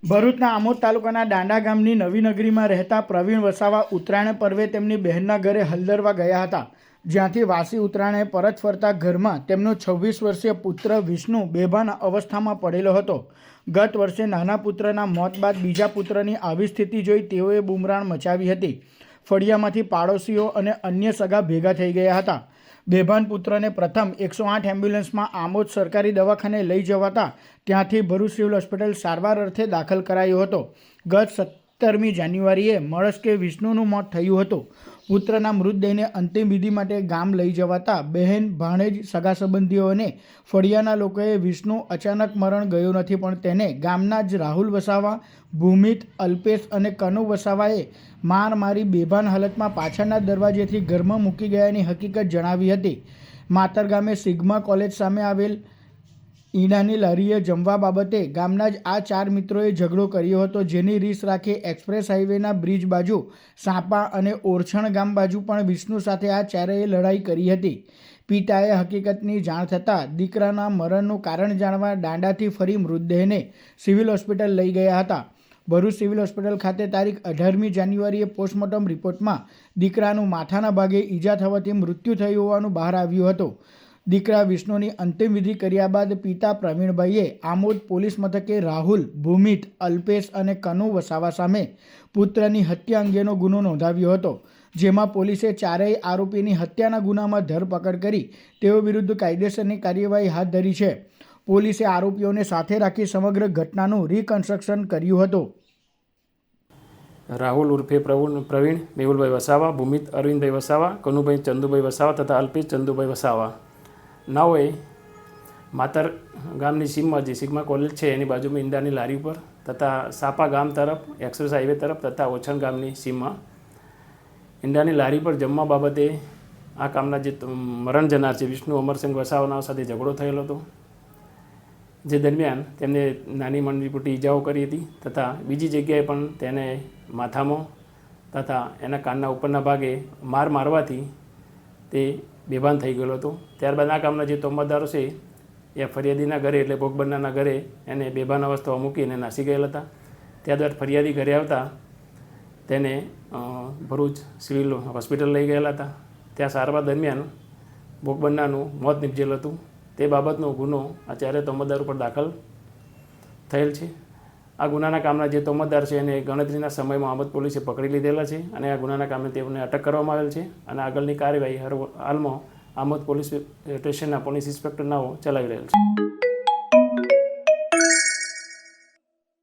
ભરૂચના આમોદ તાલુકાના દાંડા ગામની નવી નગરીમાં રહેતા પ્રવીણ વસાવા ઉત્તરાયણ પર્વે તેમની બહેનના ઘરે હલદરવા ગયા હતા, જ્યાંથી વાસી ઉત્તરાયણે પરત ફરતા ઘરમાં તેમનો 26 વર્ષીય પુત્ર વિષ્ણુ બેભાન અવસ્થામાં પડેલો હતો. ગત વર્ષે નાના પુત્રના મોત બાદ બીજા પુત્રની આવી સ્થિતિ જોઈ તેઓએ બૂમરાણ મચાવી હતી. ફળિયામાંથી પાડોશીઓ અને અન્ય સગા ભેગા થઈ ગયા હતા. બેભાન પુત્રને પ્રથમ 108 એમ્બ્યુલન્સમાં આમોદ સરકારી દવાખાને લઈ જવાતા ત્યાંથી ભરૂચ સિવિલ હોસ્પિટલ સારવાર અર્થે દાખલ કરાયો હતો. ગત 17મી જાન્યુઆરીએ મળસ્કે વિષ્ણુનું મોત થયું હતું. પુત્રના મૃતદેહને અંતિમ વિધિ માટે ગામ લઈ જવાતા બહેન, ભાણેજ, સગા સંબંધીઓ અને ફળિયાના લોકોએ વિષ્ણુ અચાનક મરણ ગયો નથી, પણ તેને ગામના જ રાહુલ વસાવા, ભૂમિત, અલ્પેશ અને કનુ વસાવાએ માર મારી બેભાન હાલતમાં પાછળના દરવાજેથી ઘરમાં મૂકી ગયાની હકીકત જણાવી હતી. માતર ગામે સિગ્મા કોલેજ સામે આવેલ ઈંડાની લારીએ જમવા બાબતે ગામના જ આ 4 મિત્રોએ ઝઘડો કર્યો હતો, જેની રીસ રાખી એક્સપ્રેસ હાઈવેના બ્રિજ બાજુ સાપા અને ઓરછણ ગામ બાજુ પણ વિષ્ણુ સાથે આ ચારેય લડાઈ કરી હતી. પિતાએ હકીકતની જાણ થતાં દીકરાના મરણનું કારણ જાણવા દાંડાથી ફરી મૃતદેહને સિવિલ હોસ્પિટલ લઈ ગયા હતા. ભરૂચ સિવિલ હોસ્પિટલ ખાતે તારીખ 18મી જાન્યુઆરીએ પોસ્ટમોર્ટમ રિપોર્ટમાં દીકરાનું માથાના ભાગે ઈજા થવાથી મૃત્યુ થયું હોવાનું બહાર આવ્યું હતું. દીકરા વિષ્ણુની અંતિમ વિધિ કર્યા બાદ પિતા પ્રવીણભાઈએ આમોદ પોલીસ મથકે રાહુલ, ભૂમિત, અલ્પેશ અને કનુ વસાવા સામે પુત્રની હત્યા અંગેનો ગુનો નોંધાવ્યો હતો, જેમાં પોલીસે ચારેય આરોપીની હત્યાના ગુનામાં ધરપકડ કરી તેઓ વિરુદ્ધ કાયદેસરની કાર્યવાહી હાથ ધરી છે. પોલીસે આરોપીઓને સાથે રાખી સમગ્ર ઘટનાનું રિકન્સ્ટ્રક્શન કર્યું હતું. રાહુલ ઉર્ફે પ્રવીણ મેહુલભાઈ વસાવા, ભૂમિત અરવિંદભાઈ વસાવા, કનુભાઈ ચંદુભાઈ વસાવા તથા અલ્પેશ ચંદુભાઈ વસાવા નાઓએ માતર ગામની સીમમાં જે સિગ્મા કોલેજ છે એની બાજુમાં ઈંડાની લારી ઉપર તથા સાપા ગામ તરફ, એક્સપ્રેસ હાઈવે તરફ તથા ઓછણ ગામની સીમમાં ઈંડાની લારી પર જમવા બાબતે આ કામના જે મરણ જનાર છે વિષ્ણુ અમરસિંહ વસાવાના સાથે ઝઘડો થયેલો હતો, જે દરમિયાન તેમને નાની મોટી ઈજાઓ કરી હતી તથા બીજી જગ્યાએ પણ તેને માથામાં તથા એના કાનના ઉપરના ભાગે મારવાથી તે બેભાન થઈ ગયેલો હતો. ત્યારબાદ આ કામના જે તોમતદારો છે એ ફરિયાદીના ઘરે એટલે ભોગ બનનારના ઘરે એને બેભાન અવસ્થામાં મૂકીને નાસી ગયેલા હતા. ત્યારબાદ ફરિયાદી ઘરે આવતા તેને ભરૂચ સિવિલ હોસ્પિટલ લઈ ગયેલા હતા. ત્યાં સારવાર દરમિયાન ભોગ બનનારનું મોત નીપજેલું હતું. તે બાબતનો ગુનો આ ચારે તોમતદાર ઉપર દાખલ થયેલ છે. આ ગુનાના કામના જે તોમતદાર છે એને ગણતરીના સમયમાં આમોદ પોલીસે પકડી લીધેલા છે અને આ ગુનાના કામે તેઓને અટક કરવામાં આવેલ છે અને આગળની કાર્યવાહી હાલમાં આમોદ પોલીસ સ્ટેશનના પોલીસ ઇન્સ્પેક્ટર નાઓ ચલાવી રહેલ છે.